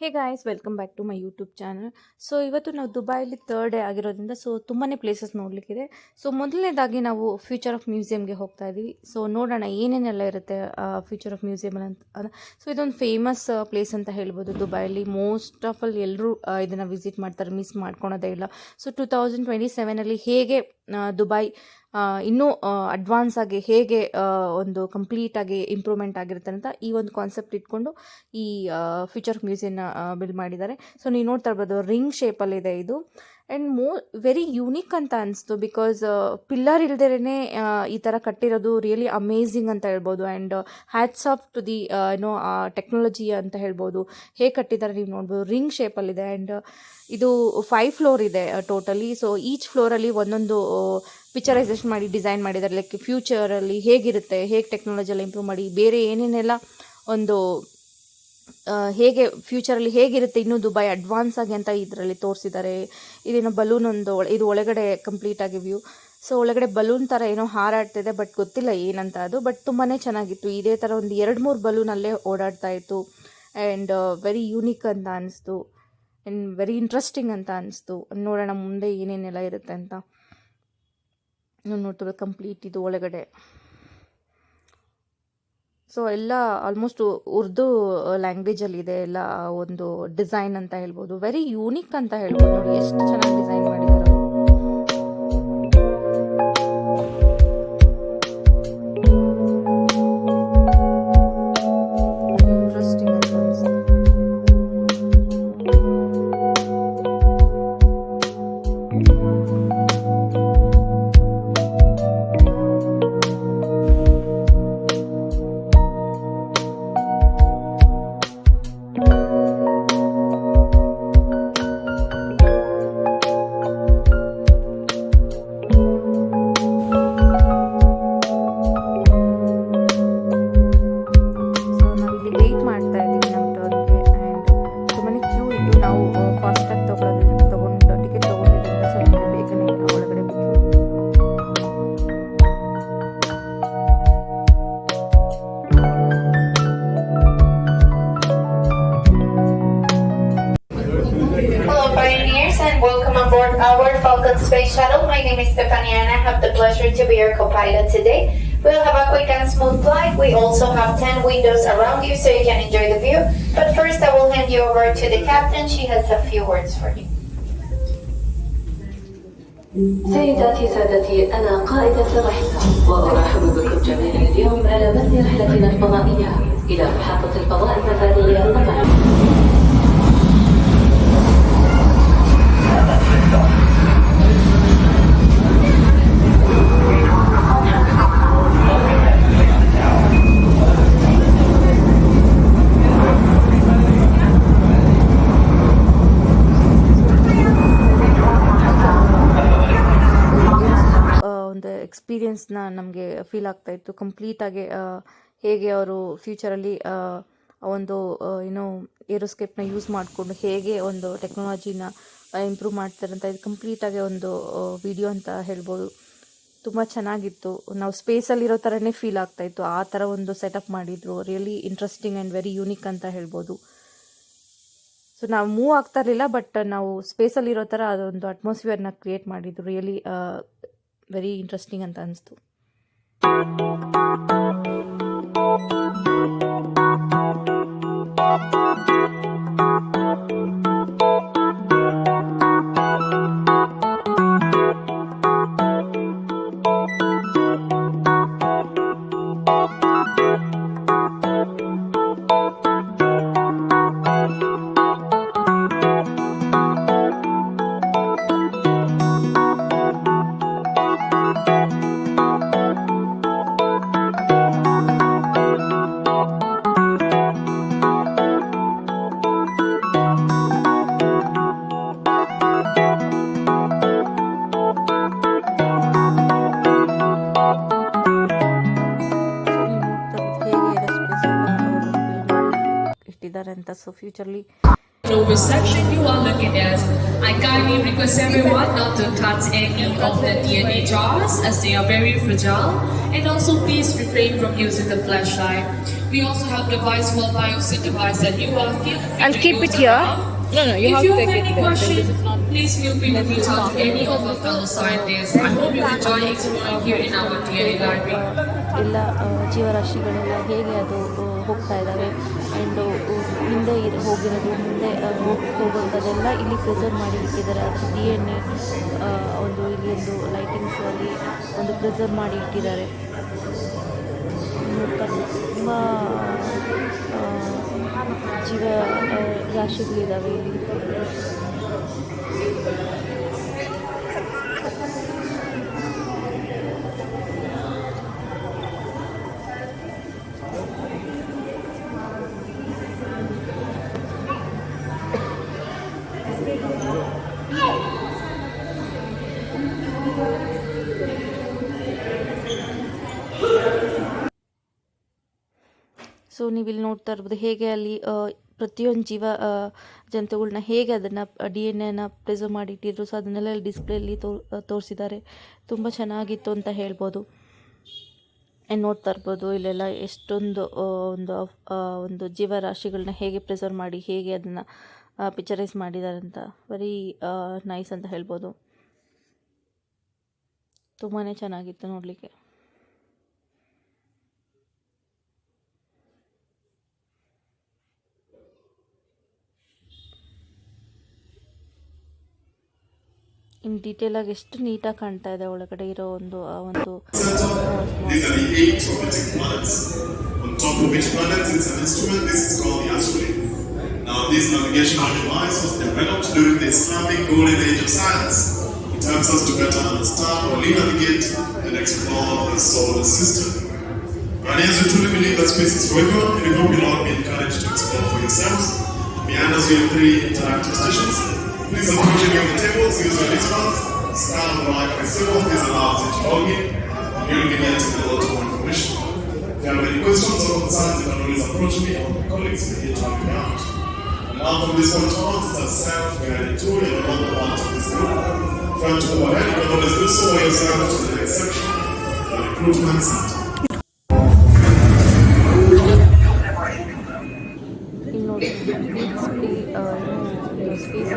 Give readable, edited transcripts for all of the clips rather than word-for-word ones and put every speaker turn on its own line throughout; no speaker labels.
Hey guys welcome back to my YouTube channel. So ಇವತ್ತು ನಾವು ದುಬೈಲಿ ಥರ್ಡ್ ಡೇ ಆಗಿರೋದ್ರಿಂದ ಸೊ ತುಂಬಾ ಪ್ಲೇಸಸ್ ನೋಡಲಿಕ್ಕಿದೆ. ಸೊ ಮೊದಲನೇದಾಗಿ ನಾವು ಫ್ಯೂಚರ್ ಆಫ್ ಮ್ಯೂಸಿಯಮ್ಗೆ ಹೋಗ್ತಾ ಇದ್ದೀವಿ. ಸೊ ನೋಡೋಣ ಏನೇನೆಲ್ಲ ಇರುತ್ತೆ ಫ್ಯೂಚರ್ ಆಫ್ ಮ್ಯೂಸಿಯಮ್ ಅಂತ. ಸೊ ಇದೊಂದು ಫೇಮಸ್ ಪ್ಲೇಸ್ ಅಂತ ಹೇಳ್ಬೋದು ದುಬೈಲಿ. ಮೋಸ್ಟ್ ಆಫ್ ಆಲ್ ಎಲ್ಲರೂ ಇದನ್ನು ವಿಸಿಟ್ ಮಾಡ್ತಾರೆ, ಮಿಸ್ ಮಾಡ್ಕೊಳೋದೇ ಇಲ್ಲ. ಸೊ 2027 ಹೇಗೆ ದುಬೈ ಇನ್ನೂ ಅಡ್ವಾನ್ಸ್ ಆಗಿ ಹೇಗೆ ಒಂದು ಕಂಪ್ಲೀಟಾಗಿ ಇಂಪ್ರೂವ್ಮೆಂಟ್ ಆಗಿರುತ್ತೆ ಅಂತ ಈ ಒಂದು ಕಾನ್ಸೆಪ್ಟ್ ಇಟ್ಕೊಂಡು ಈ ಫ್ಯೂಚರ್ ಮ್ಯೂಸಿಯಮ್ನ ಬಿಲ್ಡ್ ಮಾಡಿದ್ದಾರೆ. ಸೊ ನೀವು ನೋಡ್ತಾ ಇರ್ಬೋದು ರಿಂಗ್ ಶೇಪಲ್ಲಿದೆ ಇದು. ಆ್ಯಂಡ್ ವೆರಿ ಯೂನಿಕ್ ಅಂತ ಅನಿಸ್ತು, ಬಿಕಾಸ್ ಪಿಲ್ಲರ್ ಇಲ್ದೇನೆ ಈ ಥರ ಕಟ್ಟಿರೋದು ರಿಯಲಿ ಅಮೇಝಿಂಗ್ ಅಂತ ಹೇಳ್ಬೋದು. And hats off to the technology ಅಂತ ಹೇಳ್ಬೋದು. ಹೇಗೆ ಕಟ್ಟಿದ್ದಾರೆ ನೀವು ನೋಡ್ಬೋದು, ರಿಂಗ್ ಶೇಪಲ್ಲಿದೆ. ಆ್ಯಂಡ್ ಇದು 5 ಫ್ಲೋರ್ ಇದೆ ಟೋಟಲಿ. ಸೊ ಈಚ್ ಫ್ಲೋರಲ್ಲಿ ಒಂದೊಂದು ಪಿಕ್ಚರೈಸೇಷನ್ ಮಾಡಿ ಡಿಸೈನ್ ಮಾಡಿದ್ದಾರೆ. ಲೈಕ್ ಫ್ಯೂಚರಲ್ಲಿ ಹೇಗಿರುತ್ತೆ, ಹೇಗೆ ಟೆಕ್ನಾಲಜಿಯೆಲ್ಲ ಇಂಪ್ರೂವ್ ಮಾಡಿ ಬೇರೆ ಏನೇನೆಲ್ಲ ಒಂದು ಹೇಗೆ ಫ್ಯೂಚರಲ್ಲಿ ಹೇಗಿರುತ್ತೆ ಇನ್ನೂ ದುಬೈ ಅಡ್ವಾನ್ಸ್ ಆಗಿ ಅಂತ ಇದರಲ್ಲಿ ತೋರಿಸಿದ್ದಾರೆ. ಇದೇನೋ ಬಲೂನ್ ಇದು ಒಳಗಡೆ ಕಂಪ್ಲೀಟಾಗಿ ವ್ಯೂ. ಸೊ ಒಳಗಡೆ ಬಲೂನ್ ಥರ ಏನೋ ಹಾರಾಡ್ತಿದೆ, ಬಟ್ ಗೊತ್ತಿಲ್ಲ ಏನಂತ ಅದು. ಬಟ್ ತುಂಬಾ ಚೆನ್ನಾಗಿತ್ತು. ಇದೇ ಥರ ಒಂದು 2-3 ಬಲೂನ್ ಅಲ್ಲೇ ಓಡಾಡ್ತಾ ಇತ್ತು. ಆ್ಯಂಡ್ ವೆರಿ ಯೂನಿಕ್ ಅಂತ ಅನಿಸ್ತು. ಆ್ಯಂಡ್ ವೆರಿ ಇಂಟ್ರೆಸ್ಟಿಂಗ್ ಅಂತ ಅನಿಸ್ತು. ನೋಡೋಣ ಮುಂದೆ ಏನೇನೆಲ್ಲ ಇರುತ್ತೆ ಅಂತ. ನೀವು ನೋಡ್ತೀವಿ ಕಂಪ್ಲೀಟ್ ಇದು ಒಳಗಡೆ. ಸೊ ಎಲ್ಲ ಆಲ್ಮೋಸ್ಟ್ ಉರ್ದು ಲ್ಯಾಂಗ್ವೇಜಲ್ಲಿದೆ ಎಲ್ಲ ಒಂದು ಡಿಸೈನ್ ಅಂತ ಹೇಳ್ಬೋದು. ವೆರಿ ಯೂನಿಕ್ ಅಂತ ಹೇಳ್ಬೋದು. ನೋಡಿ ಎಷ್ಟು ಚೆನ್ನಾಗಿ ಡಿಸೈನ್ ಮಾಡಿದ್ದಾರೆ. ಇಂಟ್ರೆಸ್ಟಿಂಗ್ ಅಂತ ಅನಿಸ್ತು.
Welcome aboard our Falcon Space Shuttle. My name is Stephanie and I have the pleasure to be your co-pilot today. We'll have a quick and smooth flight. We also have 10 windows around you so you can enjoy the view. But first I will hand you over to the captain. She has a few words for you.
سيداتي سادتي، أنا قائدة الرحلة وأرحب بكم جميعا اليوم على متن رحلتنا الفضائية إلى محطة الفضاء المدارية القمر.
ಒಂದು ಎಕ್ಸ್ಪೀರಿಯನ್ಸ್ನ ನಮಗೆ feel ಆಗ್ತಾ ಇತ್ತು ಕಂಪ್ಲೀಟಾಗಿ. ಹೇಗೆ ಅವರು ಫ್ಯೂಚರಲ್ಲಿ ಒಂದು ಏನೋ ಏರೋಸ್ಕೇಪ್ನ use ಮಾಡಿಕೊಂಡು ಹೇಗೆ ಒಂದು ಟೆಕ್ನಾಲಜಿನ ಇಂಪ್ರೂವ್ ಮಾಡ್ತಾರೆ ಅಂತ ಇದು ಕಂಪ್ಲೀಟಾಗಿ ಒಂದು ವಿಡಿಯೋ ಅಂತ ಹೇಳ್ಬೋದು. ತುಂಬ ಚೆನ್ನಾಗಿತ್ತು. ನಾವು ಸ್ಪೇಸಲ್ಲಿರೋ ಥರನೇ ಫೀಲ್ ಆಗ್ತಾಯಿತ್ತು. ಆ ಥರ ಒಂದು ಸೆಟಪ್ ಮಾಡಿದರು. Really interesting and very unique ಅಂತ ಹೇಳ್ಬೋದು. ಸೊ ನಾವು ಮೂವ್ ಆಗ್ತಾ ಇರಲಿಲ್ಲ, ಬಟ್ ನಾವು ಸ್ಪೇಸಲ್ಲಿರೋ ಥರ ಅದೊಂದು ಅಟ್ಮಾಸ್ಫಿಯರ್ನ ಕ್ರಿಯೇಟ್ ಮಾಡಿದ್ರು. ರಿಯಲಿ ವೆರಿ ಇಂಟ್ರೆಸ್ಟಿಂಗ್ ಅಂತ ಅನಿಸ್ತು. So futurely
Which section you are looking at. I kindly request everyone not to touch any of the DNA jars as they are very fragile And also please refrain from using the flashlight. We also have device called BioSync device that you are feel free
I'll
to
keep
use
it here.
around.
No, you
If
have
you
to
have
take
any
it there.
questions, please feel free to reach out to any of our fellow scientists. I hope you enjoy exploring here in our DNA library.
ಎಲ್ಲ ಜೀವರಾಶಿಗಳೆಲ್ಲ ಹೇಗೆ ಅದು ಹೋಗ್ತಾ ಇದ್ದಾವೆ and ಹಿಂದೆ ಹೋಗಿರೋದು ಮುಂದೆ ಹೋಗುವಂಥದ್ದೆಲ್ಲ ಇಲ್ಲಿ preserve ಮಾಡಿ ಇಟ್ಟಿದ್ದಾರೆ. ಅದರ DNA ಒಂದು ಇಲ್ಲಿ ಒಂದು ಲೈಟಿಂಗ್ಸಲ್ಲಿ ಒಂದು ಪ್ರಿಸರ್ವ್ ಮಾಡಿ ಇಟ್ಟಿದ್ದಾರೆ. ತುಂಬ ಜೀವ ರಾಶಿಗಳಿದ್ದಾವೆ ಇಲ್ಲಿ. ಸೊ ನೀವಿಲ್ಲಿ ನೋಡ್ತಾ ಇರ್ಬೋದು ಹೇಗೆ ಅಲ್ಲಿ ಪ್ರತಿಯೊಂದು ಜಂತುಗಳನ್ನ ಹೇಗೆ ಅದನ್ನು DNA ಪ್ರಿಸರ್ವ್ ಮಾಡಿ ಇಟ್ಟಿದ್ರು. ಸೊ ಅದನ್ನೆಲ್ಲ ಡಿಸ್ಪ್ಲೇಲಿ ತೋರಿಸಿದ್ದಾರೆ. ತುಂಬ ಚೆನ್ನಾಗಿತ್ತು ಅಂತ ಹೇಳ್ಬೋದು. ಆ್ಯಂಡ್ ನೋಡ್ತಾ ಇರ್ಬೋದು ಇಲ್ಲೆಲ್ಲ ಎಷ್ಟೊಂದು ಒಂದು ಜೀವರಾಶಿಗಳನ್ನ ಹೇಗೆ ಪ್ರಿಸರ್ವ್ ಮಾಡಿ ಹೇಗೆ ಅದನ್ನು ಪಿಕ್ಚರೈಸ್ ಮಾಡಿದ್ದಾರೆ ಅಂತ ವೆರಿ ನೈಸ್ ಅಂತ ಹೇಳ್ಬೋದು. ತುಂಬಾ ಚೆನ್ನಾಗಿತ್ತು ನೋಡಲಿಕ್ಕೆ. ಇನ್ ಡೀಟೇಲ್ ಆಗಿ ಎಷ್ಟು ನೀಟಾಗಿ ಕಾಣ್ತಾ ಇದೆ ಒಳಗಡೆ ಇರೋ ಒಂದು
These are the 8 orbiting planets. On top of each planet is an instrument. This is called the astrolabe. Now, this navigational device was developed during the Islamic golden age of science. It helps us to better understand or navigate and explore the solar system. And as we truly believe that space is for everyone, we hope you'll all be encouraged to explore for yourselves. Behind us, we have 3 interactive stations. Please approach any of the tables, use your wristbands, scan the Wi-Fi symbol. This allows you to log in. You'll be getting a lot more information. If you have any questions or concerns, you can always approach me or my colleagues. We're here to help you out. And now from this point on, it's a self-guided tour. You're no longer part of this group. If you want to go ahead, you can always do so by yourself to the next section, the recruitment center.
ಇಲ್ಲಿ ನೋಡಿ space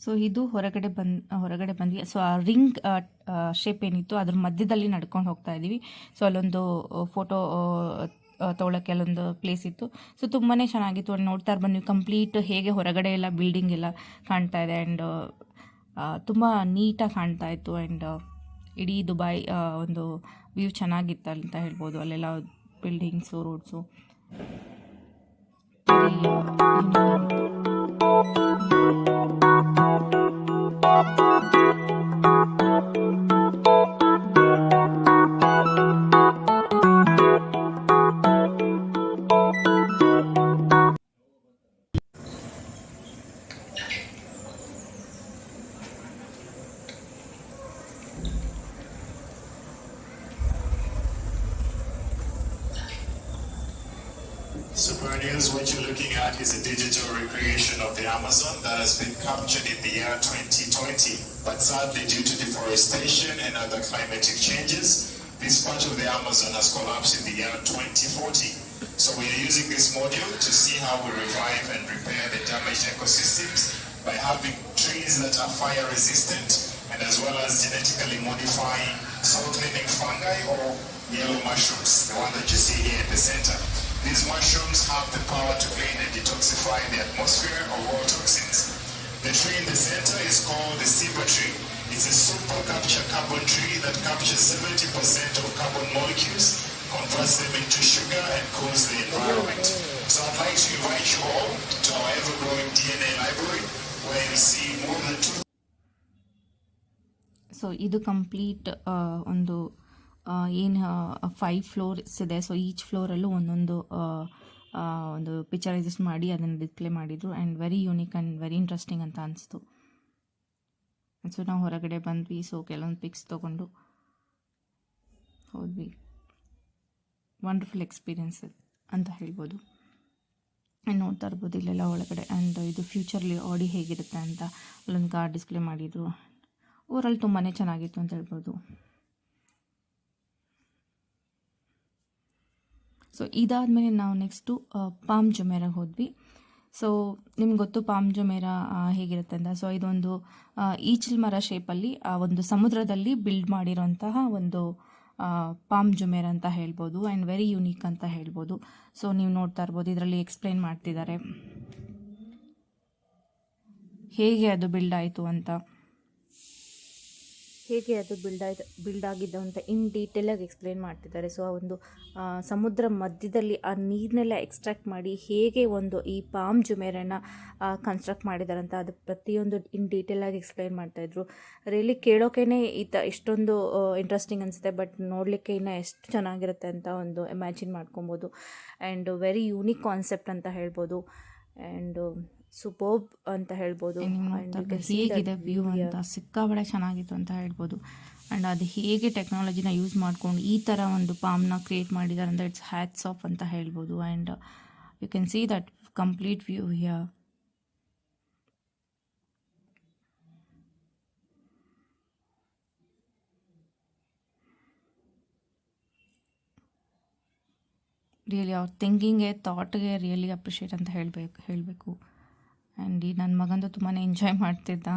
so ಇದು ಹೊರಗಡೆ ಬಂದ್ವಿ. So ಆ ring shape ಏನಿತ್ತು ಅದ್ರ ಮಧ್ಯದಲ್ಲಿ ನಡ್ಕೊಂಡು ಹೋಗ್ತಾ ಇದ್ದೀವಿ. ಸೊ ಅಲ್ಲೊಂದು ಫೋಟೋ ತೊಗೊಳಕ್ಕೆ ಅಲ್ಲೊಂದು ಪ್ಲೇಸ್ ಇತ್ತು. ಸೊ ತುಂಬಾ ಚೆನ್ನಾಗಿತ್ತು. ಅಲ್ಲಿ ನೋಡ್ತಾ ಇರ್ಬೋದು ನೀವು ಕಂಪ್ಲೀಟ್ ಹೇಗೆ ಹೊರಗಡೆ ಎಲ್ಲ ಬಿಲ್ಡಿಂಗ್ ಎಲ್ಲ ಕಾಣ್ತಾ ಇದೆ. ಆ್ಯಂಡ್ ತುಂಬ ನೀಟಾಗಿ ಕಾಣ್ತಾ ಇತ್ತು. ಆ್ಯಂಡ್ ಇಡೀ ದುಬೈ ಒಂದು ವ್ಯೂ ಚೆನ್ನಾಗಿತ್ತು ಅಂತ ಹೇಳ್ಬೋದು. ಅಲ್ಲೆಲ್ಲ buildings, roads
Super News, what you're looking at is a digital recreation of the Amazon that has been captured in the year 2020. But sadly, due to deforestation and other climatic changes, this part of the Amazon has collapsed in the year 2040. So we are using this module to see how we revive and repair the damaged ecosystems by having trees that are fire resistant and as well as genetically modifying soil cleaning fungi or yellow mushrooms, the one that you see here in the center. These mushrooms have the power to clean and detoxify the atmosphere of all toxins. The tree in the center is called the ceiba tree. It's a super capture carbon tree that captures 70% of carbon molecules, converts them into sugar and cools the environment. So I'd like to invite you all to our ever-growing DNA library where you see more than 2.
So ಇದು complete ಒಂದು ಏನು 5 floors ಇದೆ. So each ಫ್ಲೋರಲ್ಲೂ ಒಂದೊಂದು ಒಂದು ಪಿಕ್ಚರೈಸಸ್ ಮಾಡಿ ಅದನ್ನು display ಮಾಡಿದರು and very unique and very interesting ಅಂತ ಅನಿಸ್ತು. ಸೊ ನಾವು ಹೊರಗಡೆ ಬಂದ್ವಿ. ಸೊ ಕೆಲವೊಂದು ಪಿಕ್ಸ್ ತೊಗೊಂಡು ಹೋದ್ವಿ. ವಂಡರ್ಫುಲ್ ಎಕ್ಸ್ಪೀರಿಯನ್ಸ್ ಅಂತ ಹೇಳ್ಬೋದು. ಆ್ಯಂಡ್ ನೋಡ್ತಾ ಇರ್ಬೋದು ಇಲ್ಲೆಲ್ಲ ಒಳಗಡೆ. ಆ್ಯಂಡ್ ಇದು ಫ್ಯೂಚರ್ಲಿ ಆಡಿ ಹೇಗಿರುತ್ತೆ ಅಂತ ಅಲ್ಲೊಂದು ಕಾರ್ ಡಿಸ್ಪ್ಲೇ ಮಾಡಿದರು. ಊರಲ್ಲಿ ತುಂಬಾ ಚೆನ್ನಾಗಿತ್ತು ಅಂತ ಹೇಳ್ಬೋದು. ಸೊ ಇದಾದಮೇಲೆ ನಾವು ನೆಕ್ಸ್ಟು ಪಾಮ್ ಜುಮೇರಾಗೆ ಹೋದ್ವಿ. ಸೊ ನಿಮ್ಗೆ ಗೊತ್ತು ಪಾಮ್ ಜುಮೇರಾ ಹೇಗಿರುತ್ತೆ ಅಂತ. ಸೊ ಇದೊಂದು ಈಚಲ್ ಮರ ಶೇಪಲ್ಲಿ ಒಂದು ಸಮುದ್ರದಲ್ಲಿ ಬಿಲ್ಡ್ ಮಾಡಿರೋಂತಹ ಒಂದು ಪಾಮ್ ಜುಮೇರ ಅಂತ ಹೇಳ್ಬೋದು. ಆ್ಯಂಡ್ ವೆರಿ ಯುನೀಕ್ ಅಂತ ಹೇಳ್ಬೋದು. ಸೊ ನೀವು ನೋಡ್ತಾ ಇರ್ಬೋದು ಇದರಲ್ಲಿ ಎಕ್ಸ್ಪ್ಲೈನ್ ಮಾಡ್ತಿದ್ದಾರೆ ಹೇಗೆ ಅದು ಬಿಲ್ಡ್ ಆಯಿತು ಅಂತ, ಹೇಗೆ ಅದು ಬಿಲ್ಡ್ ಆಗಿದ್ದು ಅಂತ ಇನ್ ಡೀಟೇಲಾಗಿ ಎಕ್ಸ್ಪ್ಲೇನ್ ಮಾಡ್ತಿದ್ದಾರೆ. ಸೊ ಆ ಒಂದು ಸಮುದ್ರ ಮಧ್ಯದಲ್ಲಿ ಆ ನೀರನ್ನೆಲ್ಲ ಎಕ್ಸ್ಟ್ರಾಕ್ಟ್ ಮಾಡಿ ಹೇಗೆ ಒಂದು ಈ ಪಾಮ್ ಜುಮೇರನ್ನು ಕನ್ಸ್ಟ್ರಕ್ಟ್ ಮಾಡಿದ್ದಾರೆ ಅಂತ ಅದು ಪ್ರತಿಯೊಂದು ಇನ್ ಡೀಟೇಲಾಗಿ ಎಕ್ಸ್ಪ್ಲೇನ್ ಮಾಡ್ತಾಯಿದ್ರು. ರಿಯಲಿ ಕೇಳೋಕೆ ಇಷ್ಟೊಂದು ಇಂಟ್ರೆಸ್ಟಿಂಗ್ ಅನಿಸುತ್ತೆ, ಬಟ್ ನೋಡಲಿಕ್ಕೆ ಇನ್ನೂ ಎಷ್ಟು ಚೆನ್ನಾಗಿರುತ್ತೆ ಅಂತ ಒಂದು ಇಮ್ಯಾಜಿನ್ ಮಾಡ್ಕೊಬೋದು. ಆ್ಯಂಡ್ ವೆರಿ ಯೂನಿಕ್ ಕಾನ್ಸೆಪ್ಟ್ ಅಂತ ಹೇಳ್ಬೋದು. ಆ್ಯಂಡ್ ಸೂಪರ್ಬ್ ಅಂತ ಹೇಳ್ಬೋದು. ಹೇಗಿದೆ ವ್ಯೂ ಅಂತ ಸಿಕ್ಕಾಬಳೆ ಚೆನ್ನಾಗಿತ್ತು ಅಂತ ಹೇಳ್ಬೋದು. ಆ್ಯಂಡ್ ಅದು ಹೇಗೆ ಟೆಕ್ನಾಲಜಿನ ಯೂಸ್ ಮಾಡ್ಕೊಂಡು ಈ ಥರ ಒಂದು ಪಾಮ್ನ ಕ್ರಿಯೇಟ್ ಮಾಡಿದ್ದಾರೆ ಅಂತ ಇಟ್ಸ್ ಹ್ಯಾಟ್ಸ್ ಆಫ್ ಅಂತ ಹೇಳ್ಬೋದು. And you can see that complete view here. Really ಅವ್ರ ಥಿಂಕಿಂಗ್ಗೆ ಥಾಟ್ಗೆ ರಿಯಲಿ ಅಪ್ರಿಷಿಯೇಟ್ ಅಂತ ಹೇಳಬೇಕು. ಆ್ಯಂಡ್ ಈ ನನ್ನ ಮಗಂದು ತುಂಬಾ ಎಂಜಾಯ್ ಮಾಡ್ತಿದ್ದ.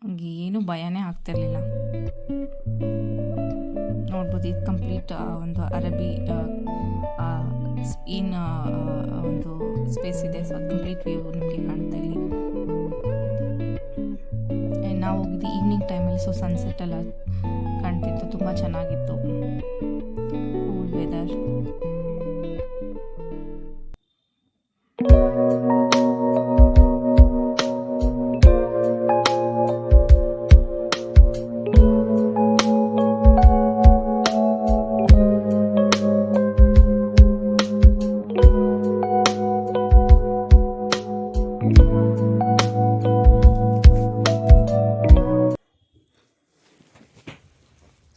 ಅವ್ನಿಗೆ ಏನೂ ಭಯನೇ ಆಗ್ತಿರ್ಲಿಲ್ಲ. ನೋಡ್ಬೋದು ಇದು ಕಂಪ್ಲೀಟ್ ಒಂದು ಅರಬ್ಬಿ ಏನು ಒಂದು ಸ್ಪೇಸ್ ಇದೆ. ಸೊ ಕಂಪ್ಲೀಟ್ ವ್ಯೂ ನಿಮಗೆ ಕಾಣ್ತಾ ಇಲ್ಲಿ. ಆ್ಯಂಡ್ ನಾವು ಹೋಗಿದ್ದು ಈವ್ನಿಂಗ್ ಟೈಮಲ್ಲಿ. ಸೊ ಸನ್ಸೆಟ್ ಎಲ್ಲ ಕಾಣ್ತಿತ್ತು, ತುಂಬ ಚೆನ್ನಾಗಿತ್ತು. Cool weather.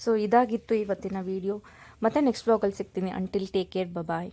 ಸೊ ಇದಾಗಿತ್ತು ಇವತ್ತಿನ ವಿಡಿಯೋ. ಮತ್ತೆ ನೆಕ್ಸ್ಟ್ ವ್ಲಾಗಲ್ಲಿ ಸಿಗ್ತೀನಿ. ಅಂಟಿಲ್ ಟೇಕ್ ಕೇರ್, ಬಾಯ್.